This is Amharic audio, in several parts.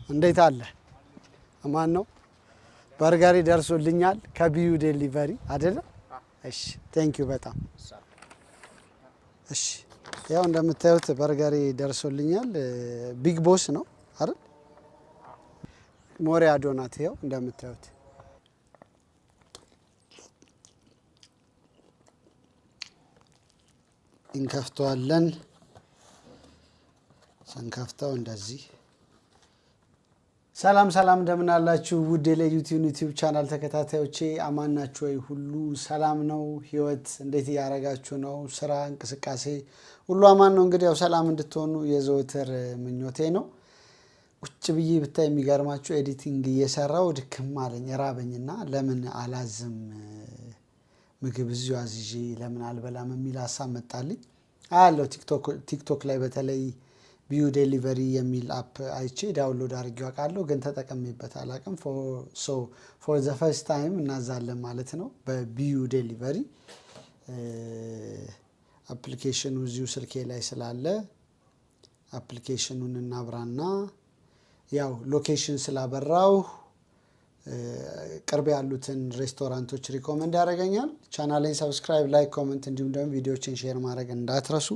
እንዴት አለ? አማን ነው። በርገሪ ደርሶልኛል ከቢዩ ዴሊቨሪ አይደለ? እሺ ቴንክ ዩ በጣም እሺ። ያው እንደምታዩት በርገሪ ደርሶልኛል። ቢግ ቦስ ነው አይደል? ሞሪያ ዶናት ይኸው እንደምታዩት እንከፍተዋለን። ስንከፍተው እንደዚህ ሰላም ሰላም እንደምን አላችሁ ውድ የዩቲዩብ ቻናል ተከታታዮቼ፣ አማን ናችሁ ወይ? ሁሉ ሰላም ነው? ህይወት እንዴት እያደረጋችሁ ነው? ስራ፣ እንቅስቃሴ ሁሉ አማን ነው? እንግዲህ ያው ሰላም እንድትሆኑ የዘወትር ምኞቴ ነው። ቁጭ ብዬ ብታይ የሚገርማችሁ ኤዲቲንግ እየሰራው ድክም አለኝ ራበኝና ለምን አላዝም ምግብ እዚሁ አዝዤ ለምን አልበላም የሚል ሀሳብ መጣልኝ። አያለው ቲክቶክ ላይ በተለይ ቢዩ ዴሊቨሪ የሚል አፕ አይቼ ዳውንሎድ አድርጌው አውቃለሁ፣ ግን ተጠቀሜበት አላውቅም። ፎር ዘ ፈርስት ታይም እናዛለን ማለት ነው በቢዩ ዴሊቨሪ። አፕሊኬሽኑ እዚሁ ስልኬ ላይ ስላለ አፕሊኬሽኑን እናብራና ያው ሎኬሽን ስላበራው ቅርብ ያሉትን ሬስቶራንቶች ሪኮመንድ ያደርገኛል። ቻናሌን ሰብስክራይብ፣ ላይክ፣ ኮመንት እንዲሁም ደግሞ ቪዲዮችን ሼር ማድረግ እንዳትረሱ።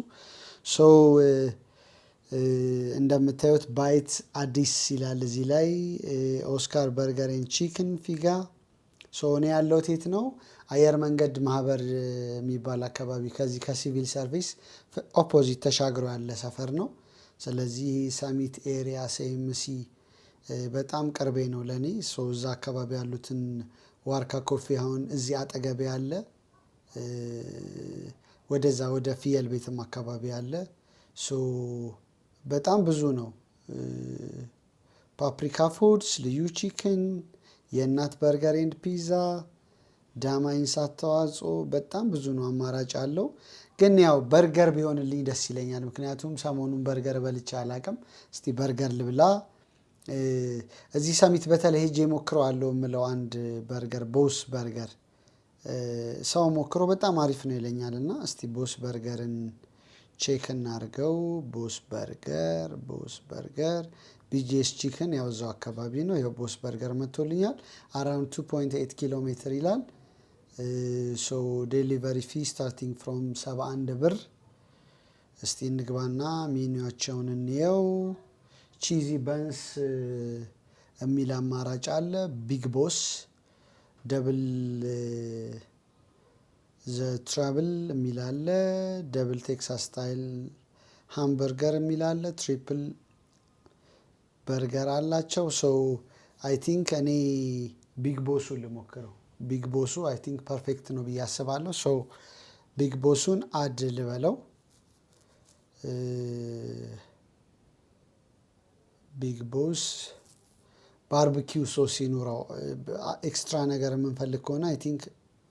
እንደምታዩት ባይት አዲስ ይላል እዚህ ላይ ኦስካር በርገር ኤንድ ቺክን ፊጋ። እኔ ያለሁት የት ነው? አየር መንገድ ማህበር የሚባል አካባቢ ከዚህ ከሲቪል ሰርቪስ ኦፖዚት ተሻግሮ ያለ ሰፈር ነው። ስለዚህ ሰሚት ኤሪያ ሴምሲ በጣም ቅርቤ ነው ለእኔ። እዛ አካባቢ ያሉትን ዋርካ ኮፊ አሁን እዚህ አጠገቤ ያለ፣ ወደዛ ወደ ፍየል ቤትም አካባቢ ያለ በጣም ብዙ ነው። ፓፕሪካ ፉድስ፣ ልዩ ቺክን፣ የእናት በርገር ኤንድ ፒዛ፣ ዳማ ኢንሳት ተዋጽኦ በጣም ብዙ ነው፣ አማራጭ አለው። ግን ያው በርገር ቢሆንልኝ ደስ ይለኛል፣ ምክንያቱም ሰሞኑን በርገር በልቼ አላቅም። እስቲ በርገር ልብላ። እዚህ ሰሚት በተለይ ሄጄ ሞክረዋለሁ የምለው አንድ በርገር ቦስ በርገር ሰው ሞክሮ በጣም አሪፍ ነው ይለኛል። እና እስቲ ቦስ በርገርን ቼክ እናርገው። ቦስ በርገር ቢጂኤስ ቺክን ያው እዛው አካባቢ ነው። ያው ቦስ በርገር መጥቶልኛል። አራውንድ 2.8 ኪሎ ሜትር ይላል። ዴሊቨሪ ፊ ስታርቲንግ ፍሮም 71 ብር። እስቲ እንግባና ሜኒዋቸውን እንየው። ቺዚ በንስ የሚል አማራጭ አለ። ቢግ ቦስ ደብል ዘ ትራብል የሚል አለ። ደብል ቴክሳስ ስታይል ሃምበርገር የሚል አለ። ትሪፕል በርገር አላቸው። አይ ቲንክ እኔ ቢግ ቦሱ ልሞክረው። ቢግ ቦሱ አይ ቲንክ ፐርፌክት ነው ብዬ አስባለሁ። ቢግ ቦሱን አድ ልበለው። ቢግ ቦስ ባርቢኪው ሶስ ይኑረው። ኤክስትራ ነገር የምንፈልግ ከሆነ አይ ቲንክ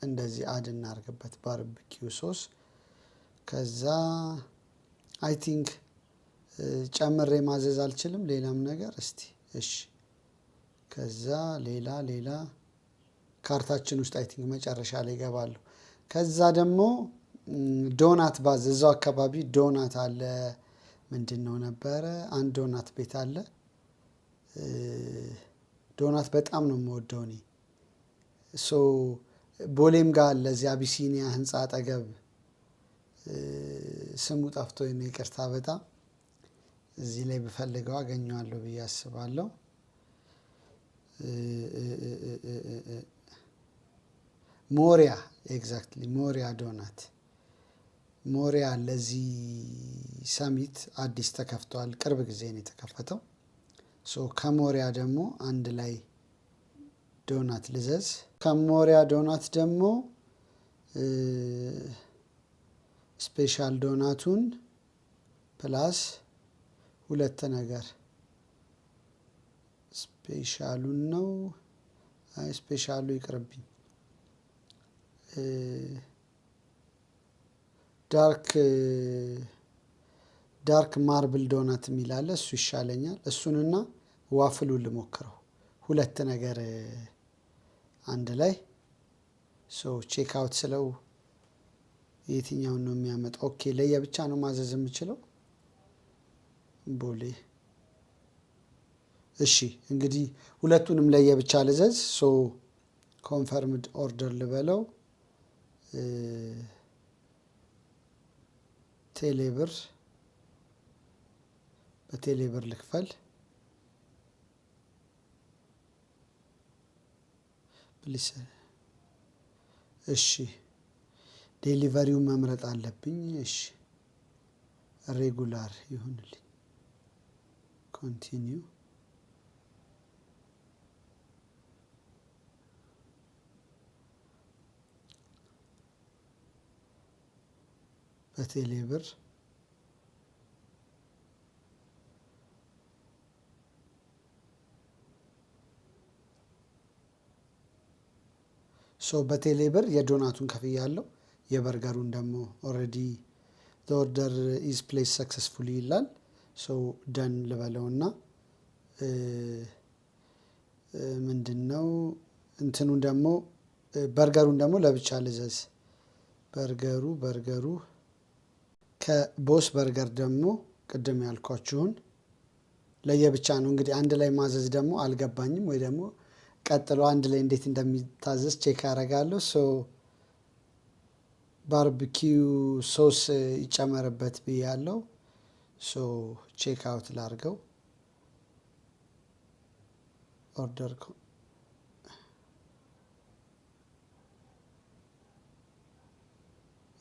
እንደዚህ አድ እናርግበት ባርቢኪው ሶስ። ከዛ አይ ቲንክ ጨምሬ ማዘዝ አልችልም ሌላም ነገር። እስቲ እሺ። ከዛ ሌላ ካርታችን ውስጥ አይ ቲንክ መጨረሻ ላይ ይገባሉ። ከዛ ደግሞ ዶናት ባዘዘው አካባቢ ዶናት አለ። ምንድን ነው ነበረ? አንድ ዶናት ቤት አለ። ዶናት በጣም ነው የምወደው እኔ። ቦሌም ጋር አለ እዚህ አቢሲኒያ ህንፃ አጠገብ። ስሙ ጠፍቶኝ ነው ይቅርታ በጣም። እዚህ ላይ ብፈልገው አገኘዋለሁ ብዬ አስባለሁ። ሞሪያ ኤግዛክትሊ ሞሪያ ዶናት። ሞሪያ ለዚህ ሰሚት አዲስ ተከፍቷል። ቅርብ ጊዜ ነው የተከፈተው። ከሞሪያ ደግሞ አንድ ላይ ዶናት ልዘዝ። ከሞሪያ ዶናት ደግሞ ስፔሻል ዶናቱን ፕላስ ሁለት ነገር ስፔሻሉን ነው። አይ ስፔሻሉ ይቅርብኝ። ዳርክ ማርብል ዶናት የሚል አለ፣ እሱ ይሻለኛል። እሱንና ዋፍሉን ልሞክረው። ሁለት ነገር አንድ ላይ ቼክ አውት ስለው የትኛውን ነው የሚያመጣው? ኦኬ ለየብቻ ነው ማዘዝ የምችለው። ቦሌ እሺ እንግዲህ ሁለቱንም ለየብቻ ልዘዝ። ሶ ኮንፈርምድ ኦርደር ልበለው። ቴሌብር በቴሌብር ልክፈል። ፕሊስ እሺ ዴሊቨሪውን መምረጥ አለብኝ። እሺ ሬጉላር ይሁንልኝ። ኮንቲኒው በቴሌብር ሶ በቴሌብር የዶናቱን ከፍያለሁ። የበርገሩን ደግሞ ኦልሬዲ ዘ ኦርደር ኢዝ ፕሌስ ሰክሰስፉሊ ይላል። ሶ ደን ልበለውና ምንድነው እንትኑን ደግሞ በርገሩን ደግሞ ለብቻ ልዘዝ። በርገሩ ከቦስ በርገር ደግሞ ቅድም ያልኳችሁን ለየብቻ ነው። እንግዲህ አንድ ላይ ማዘዝ ደግሞ አልገባኝም፣ ወይ ደግሞ ቀጥሎ አንድ ላይ እንዴት እንደሚታዘዝ ቼክ አደርጋለሁ። ሶ ባርቢኪው ሶስ ይጨመርበት ብያለሁ። ሶ ቼክ አውት ላርገው። ኦርደር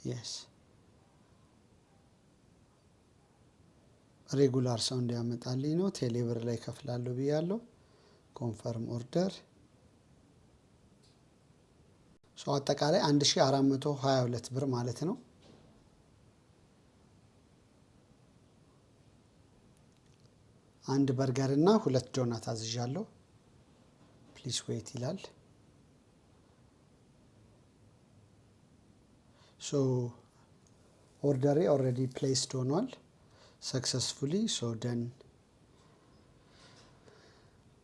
የስ ሬጉላር ሰው እንዲያመጣልኝ ነው። ቴሌብር ላይ ከፍላለሁ ብያለሁ። ኮንፈርም ኦርደር። ሶ አጠቃላይ 1422 ብር ማለት ነው። አንድ በርገር እና 2 ዶናት አዝዣለሁ። ፕሊስ ዌት ይላል። ሶ ኦርደሬ ኦልሬዲ ፕሌስድ ሆኗል ሰክሰስፉሊ። ሶ ደን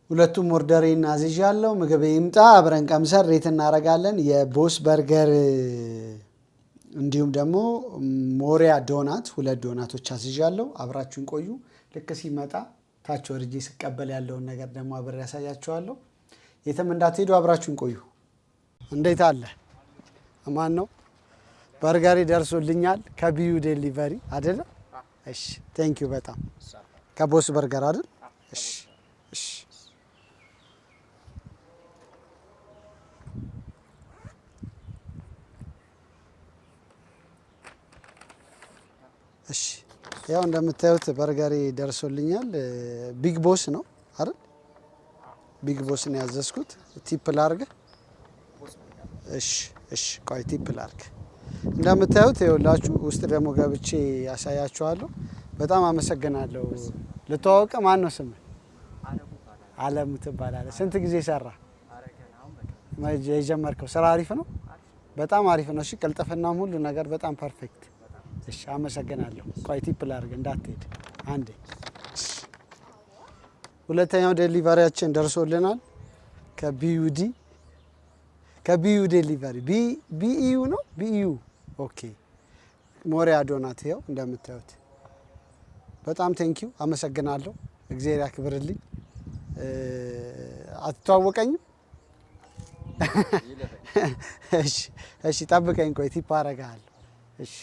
ሁለቱም ኦርደሬን አዝዣለሁ። ምግብ ይምጣ፣ አብረን ቀምሰን ሬት እናደርጋለን። የቦስ በርገር እንዲሁም ደግሞ ሞሪያ ዶናት 2 ዶናቶች አዝዣለሁ። አብራችሁን ቆዩ። ልክ ሲመጣ ታች ወርጄ ስቀበል ያለውን ነገር ደግሞ አብሬ ያሳያችኋለሁ። የትም እንዳትሄዱ፣ አብራችሁን ቆዩ። እንዴት አለ? ማን ነው? በርገሬ ደርሶልኛል ከቢዩ ዴሊቨሪ አይደለ? እሺ ቴንክ ዩ በጣም ከቦስ በርገር አይደል? እሺ እሺ እሺ ያው እንደምታዩት በርገሬ ደርሶልኛል። ቢግ ቦስ ነው አይደል? ቢግ ቦስ ነው ያዘዝኩት። ቲፕ ላርግ። እሺ እሺ ቆይ ቲፕ ላርግ። እንደምታዩት ይኸውላችሁ ውስጥ ደግሞ ገብቼ ያሳያችኋለሁ። በጣም አመሰግናለሁ። ልተዋወቅ፣ ማን ነው ስም? አለሙ ትባላለህ። ስንት ጊዜ ሰራ የጀመርከው? ስራ አሪፍ ነው? በጣም አሪፍ ነው። እሺ ቅልጥፍናም ሁሉ ነገር በጣም ፐርፌክት። እሺ አመሰግናለሁ። ቆይ ቲፕ ላድርግ እንዳትሄድ አንዴ። ሁለተኛው ዴሊቨሪያችን ደርሶልናል ከቢዩ ዴሊቨሪ። ቢኢዩ ነው ቢኢዩ። ኦኬ ሞሪያ ዶናት ይኸው እንደምታዩት። በጣም ቴንኪው አመሰግናለሁ። እግዚአብሔር ያክብርልኝ። አትተዋወቀኝም? እሺ ጠብቀኝ፣ ቆይ ቲፕ አደርግሃለሁ። እሺ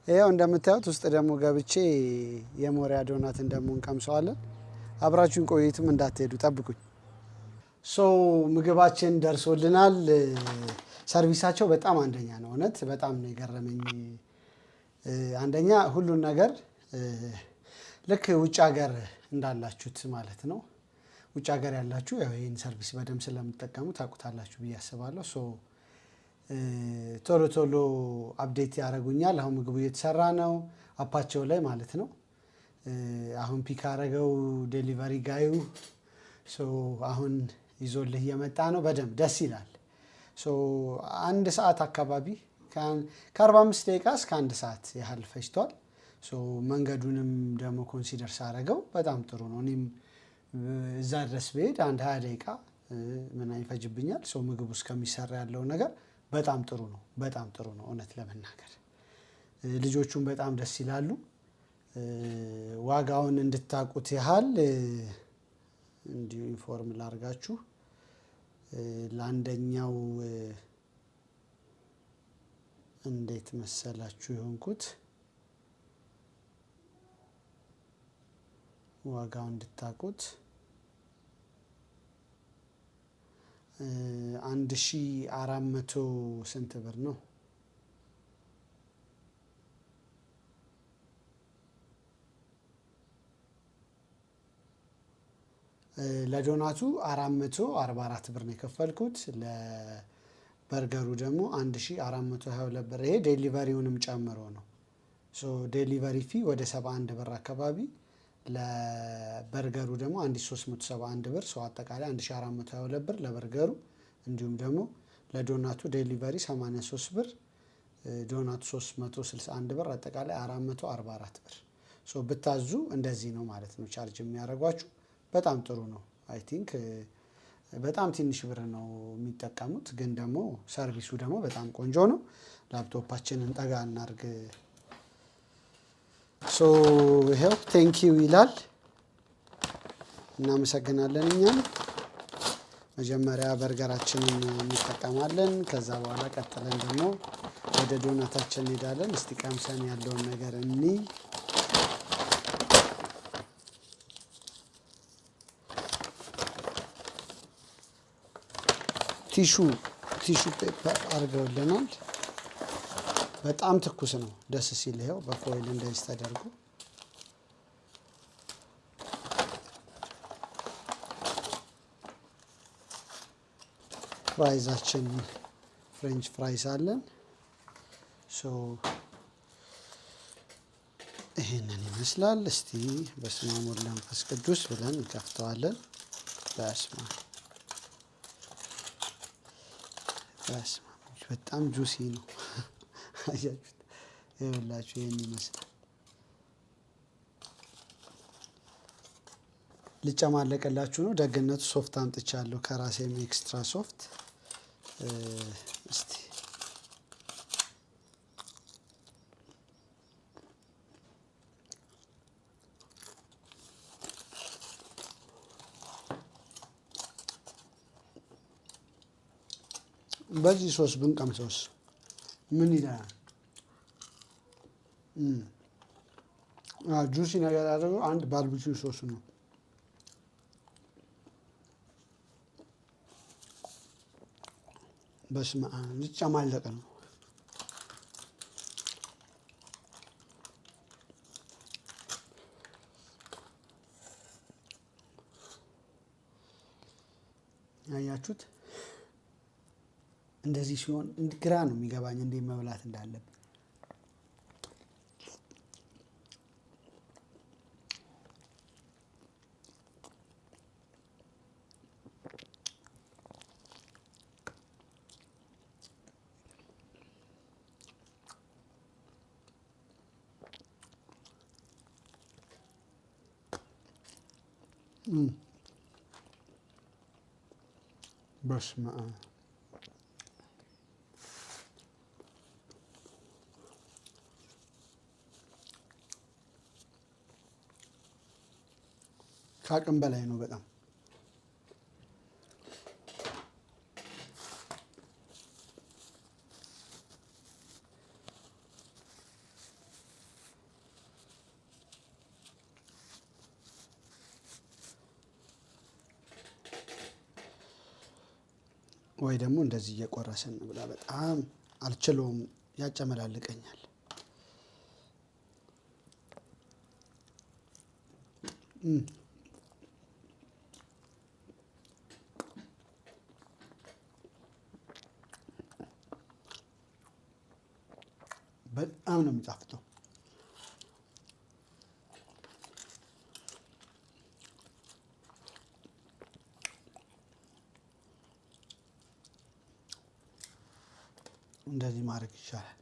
ይኸው እንደምታዩት ውስጥ ደግሞ ገብቼ የሞሪያ ዶናትን ደግሞ እንቀምሰዋለን። አብራችሁን ቆይትም እንዳትሄዱ ጠብቁኝ። ሶ ምግባችን ደርሶልናል። ሰርቪሳቸው በጣም አንደኛ ነው። እውነት በጣም ነው የገረመኝ። አንደኛ ሁሉን ነገር ልክ ውጭ ሀገር እንዳላችሁት ማለት ነው። ውጭ ሀገር ያላችሁ ያው ይህን ሰርቪስ በደንብ ስለምትጠቀሙ ታውቁታላችሁ ብዬ አስባለሁ። ሶ ቶሎ ቶሎ አፕዴት ያደርጉኛል። አሁን ምግቡ እየተሰራ ነው አፓቸው ላይ ማለት ነው። አሁን ፒክ አረገው ዴሊቨሪ ጋዩ። ሶ አሁን ይዞልህ እየመጣ ነው። በደንብ ደስ ይላል። ሶ 1 ሰዓት አካባቢ ከ45 ደቂቃ እስከ 1 ሰዓት ያህል ፈጅቷል። ሶ መንገዱንም ደግሞ ኮንሲደር ሳረገው በጣም ጥሩ ነው። እኔም እዛ ድረስ ብሄድ 20 ደቂቃ ምን ይፈጅብኛል። ሶ ምግቡ እስከሚሰራ ያለው ነገር በጣም ጥሩ ነው። በጣም ጥሩ ነው እውነት ለመናገር። ልጆቹም በጣም ደስ ይላሉ። ዋጋውን እንድታቁት ያህል እንዲሁ ኢንፎርም ላርጋችሁ። ለአንደኛው እንዴት መሰላችሁ የሆንኩት ዋጋው እንድታቁት 1400 ስንት ብር ነው? ለዶናቱ 444 ብር ነው የከፈልኩት። ለበርገሩ ደግሞ 1422 ብር። ይሄ ዴሊቨሪውንም ጨምሮ ነው። ሶ ዴሊቨሪ ፊ ወደ 71 ብር አካባቢ፣ ለበርገሩ ደግሞ 1371 ብር። ሰው አጠቃላይ 1422 ብር ለበርገሩ፣ እንዲሁም ደግሞ ለዶናቱ ዴሊቨሪ 83 ብር፣ ዶናቱ 361 ብር፣ አጠቃላይ 444 ብር። ሶ ብታዙ እንደዚህ ነው ማለት ነው ቻርጅ የሚያደርጓችሁ። በጣም ጥሩ ነው። አይ ቲንክ በጣም ትንሽ ብር ነው የሚጠቀሙት፣ ግን ደግሞ ሰርቪሱ ደግሞ በጣም ቆንጆ ነው። ላፕቶፓችንን ጠጋ እናርግ። ሶ ይሄው ቴንኪዩ ይላል። እናመሰግናለን። እኛም መጀመሪያ በርገራችንን እንጠቀማለን። ከዛ በኋላ ቀጥለን ደግሞ ወደ ዶናታችን እንሄዳለን። እስቲ ቀምሰን ያለውን ነገር እንይ። ቲሹ ፔፐር አድርገውልናል። በጣም ትኩስ ነው፣ ደስ ሲል። ይኸው በፎይል እንደዚህ ተደርጎ ፍራይዛችን ፍሬንች ፍራይስ አለን። ሶ ይሄንን ይመስላል። እስቲ በስመ አብ ወወልድ ወመንፈስ ቅዱስ ብለን እንከፍተዋለን። በስመ አብ በጣም ጁሲ ነው። አያችሁት? ይኸውላችሁ ይሄን ይመስላል። ልጨማለቅላችሁ ነው። ደግነቱ ሶፍት አምጥቻለሁ ከራሴም ኤክስትራ ሶፍት። እስቲ በዚህ ሶስ ብንቀምሰውስ ምን ይላል? ጁሲ ነገር ያደረገው አንድ ባርቢኪው ሶስ ነው። በስመ አብ ሊጨማለቅ ነው። ያያችሁት? እንደዚህ ሲሆን ግራ ነው የሚገባኝ እንዴት መብላት እንዳለብን። በስመ አብ ከአቅም በላይ ነው በጣም። ወይ ደግሞ እንደዚህ እየቆረስን ብላ። በጣም አልችለውም፣ ያጨመላልቀኛል። በጣም ነው የሚጣፍጠው። እንደዚህ ማድረግ ይቻላል።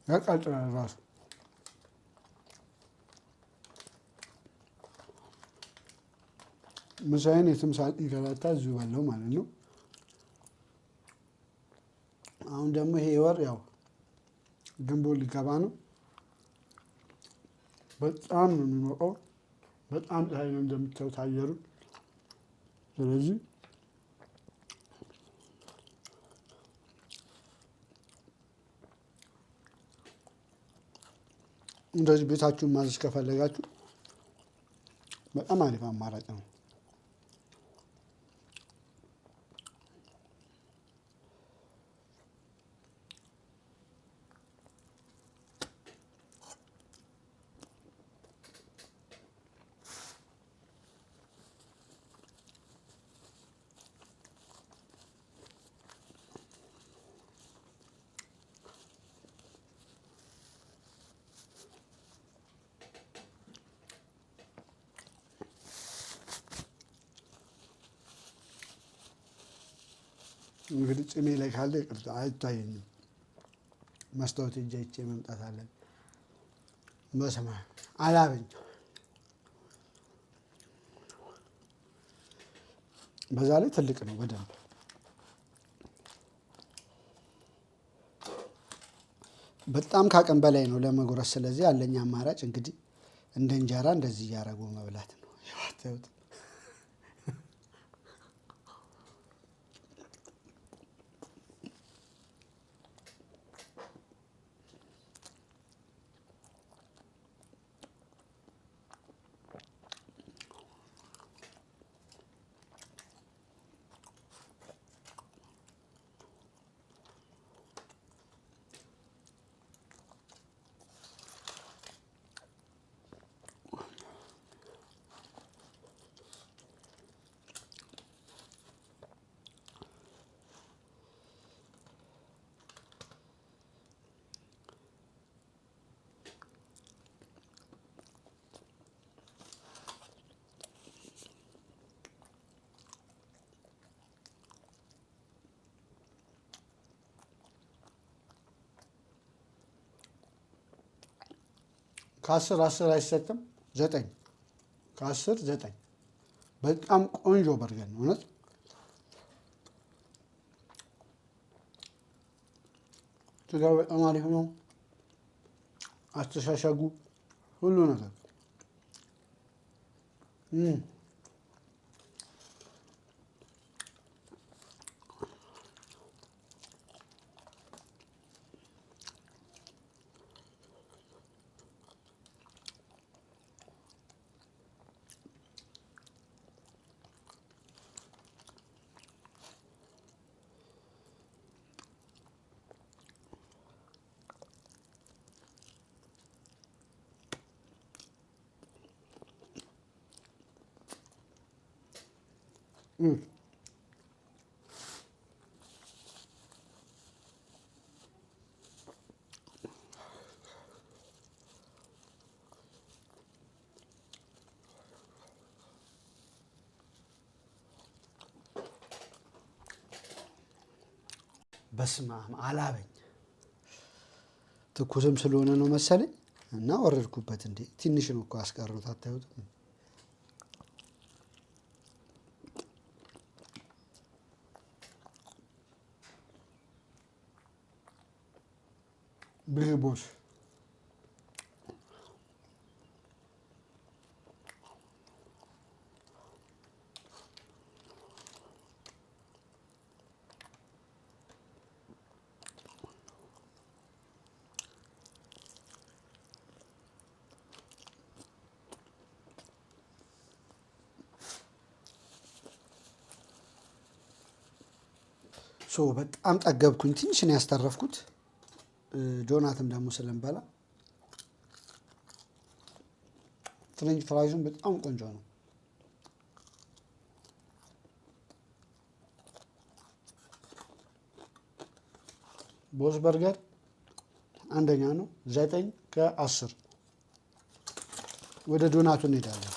ያቃጥላል ራሱ። ምሳዬን የትም ሳልንከራታ እዚሁ በላው ማለት ነው። አሁን ደግሞ ይሄ ወር ያው ግንቦት ሊገባ ነው። በጣም ነው የሚሞቀው። በጣም ፀሐይ ነው እንደምታዩት አየሩ። ስለዚህ እንደዚህ ቤታችሁን ማዘዝ ከፈለጋችሁ በጣም አሪፍ አማራጭ ነው። እንግዲህ ጭሜ ላይ ካለ ይቅርታ አይታየኝም። መስታወት እጄ አይቼ መምጣት አለን። በስመ አብ አላበኝ። በዛ ላይ ትልቅ ነው በደንብ በጣም ካቅም በላይ ነው ለመጉረስ። ስለዚህ ያለኝ አማራጭ እንግዲህ እንደ እንጀራ እንደዚህ እያደረጉ መብላት ነው። ይዋታዩት ከ10 10 አይሰጥም። 9 ከ10 9 በጣም ቆንጆ በርገር ነው እውነት። ስጋው በጣም አሪፍ ነው። አስተሻሸጉ ሁሉ ነገር በስመ አብ አላበኝ። ትኩስም ስለሆነ ነው መሰለኝ እና ወረድኩበት። እንዴ ትንሽ ነው እኮ አስቀሩት። አታዩትም? ብልቦስ በጣም ጠገብኩኝ። ትንሽ ነው ያስተረፍኩት። ዶናትም ደግሞ ስለምበላ ፍሬንች ፍራይዙም በጣም ቆንጆ ነው። ቦስ በርገር አንደኛ ነው። 9 ከ10 ወደ ዶናቱ እንሄዳለን።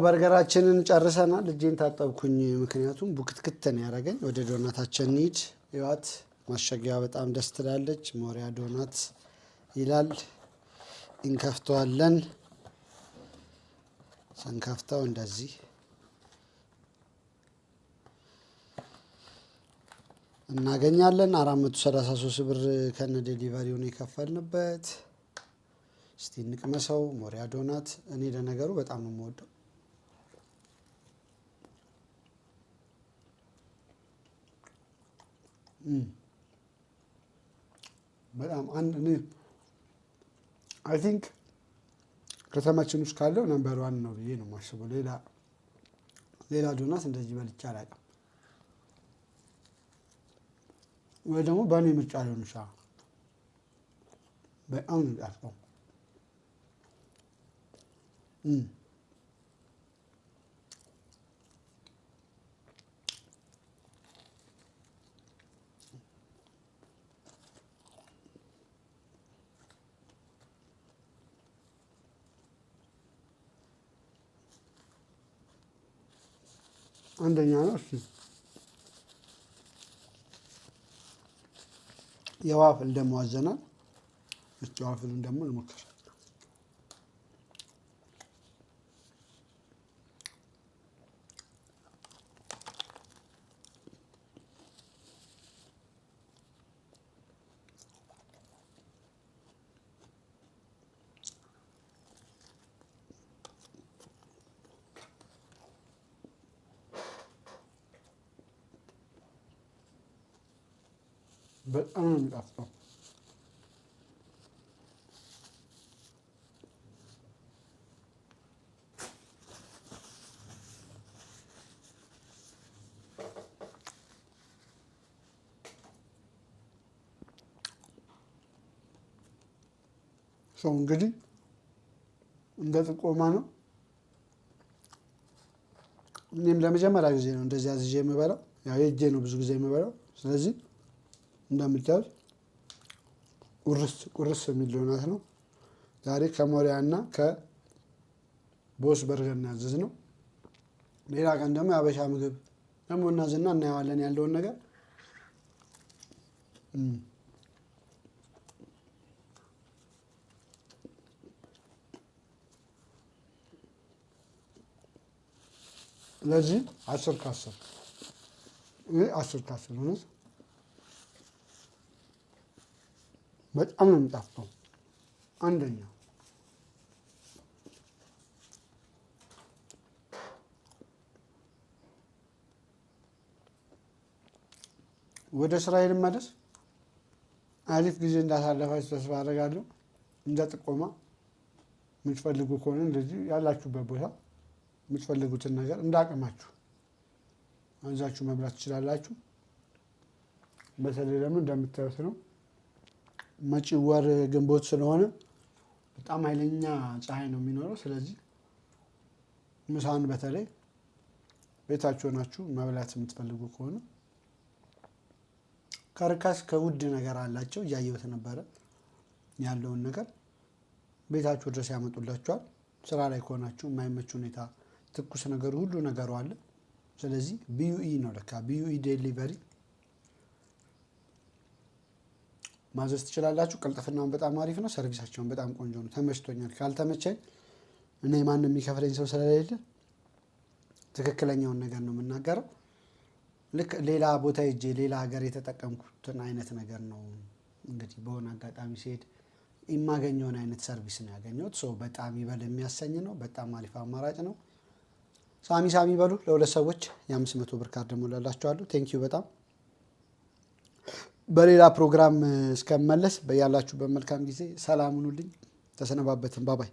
በርገራችንን ጨርሰናል። እጄን ታጠብኩኝ፣ ምክንያቱም ቡክትክትን ያደረገኝ። ወደ ዶናታችን እንሂድ። ይዋት ማሸጊያ በጣም ደስ ትላለች። ሞሪያ ዶናት ይላል። እንከፍተዋለን። ስንከፍተው እንደዚህ እናገኛለን። 433 ብር ከነ ዴሊቨሪውን የከፈልንበት። እስቲ እንቅመሰው። ሞሪያ ዶናት እኔ ለነገሩ በጣም ነው የምወደው። በጣም እኔ አይ ቲንክ ከተማችን ውስጥ ካለው ነምበር 1 ነው ብዬ ነው የማስበው። ሌላ ዶናት እንደዚህ በልቼ አላውቅም። ወይ ደግሞ በእኔ ምርጫ ሊሆን ይችላል። በጣም ነው የሚጣፍጠው። አንደኛ ነው። እሺ የዋፍል ደግሞ አዘናል። እስቲ ዋፍሉን ደግሞ ልሞክር። በጣም ነው የሚጣፍጠው። እንግዲህ እንደ ጥቆማ ነው። እኔም ለመጀመሪያ ጊዜ ነው እንደዚህ አዝዤ የምበላው። ያው የእጄ ነው ብዙ ጊዜ የምበላው። ስለዚህ እንደምታዩት ቁርስ የሚል ዶናት ነው። ዛሬ ከሞሪያ እና ከቦስ በርገር ነው ያዘዝነው። ሌላ ቀን ደግሞ የአበሻ ምግብ ደግሞ እናዝና እናየዋለን ያለውን ነገር። ስለዚህ 10 ከ10 ይህ 10 ከ10 ሆነ። በጣም ነው የሚጣፍጠው። አንደኛ ወደ ስራዬ ልመለስ። አሪፍ ጊዜ እንዳሳለፋችሁ ተስፋ አደርጋለሁ። እንደ ጥቆማ የምትፈልጉ ከሆነ እንደዚህ ያላችሁበት ቦታ የምትፈልጉትን ነገር እንዳቅማችሁ አንዛችሁ መብላት ትችላላችሁ። በተለይ ደግሞ እንደምታዩት ነው መጪው ወር ግንቦት ስለሆነ በጣም ኃይለኛ ፀሐይ ነው የሚኖረው። ስለዚህ ምሳን በተለይ ቤታችሁ ሆናችሁ መብላት የምትፈልጉ ከሆነ ከርካሽ ከውድ ነገር አላቸው። እያየሁት ነበረ ያለውን ነገር ቤታችሁ ድረስ ያመጡላችኋል። ስራ ላይ ከሆናችሁ የማይመች ሁኔታ ትኩስ ነገር ሁሉ ነገሩ አለ። ስለዚህ ቢዩኢ ነው ለካ ቢዩኢ ዴሊቨሪ ማዘዝ ትችላላችሁ። ቅልጥፍናውን በጣም አሪፍ ነው። ሰርቪሳቸውን በጣም ቆንጆ ነው። ተመችቶኛል። ካልተመቸኝ እኔ ማንም የሚከፍለኝ ሰው ስለሌለ ትክክለኛውን ነገር ነው የምናገረው። ልክ ሌላ ቦታ ሄጄ ሌላ ሀገር የተጠቀምኩትን አይነት ነገር ነው እንግዲህ በሆነ አጋጣሚ ሲሄድ የማገኘውን አይነት ሰርቪስ ነው ያገኘሁት። በጣም ይበል የሚያሰኝ ነው። በጣም አሪፍ አማራጭ ነው። ሳሚ በሉ። ለሁለት ሰዎች የ500 ብር ካርድ ሞላላችኋለሁ። ቴንኪዩ በጣም። በሌላ ፕሮግራም እስከመለስ በያላችሁበት መልካም ጊዜ ሰላም ሁኑልኝ። ተሰነባበትን። ባባይ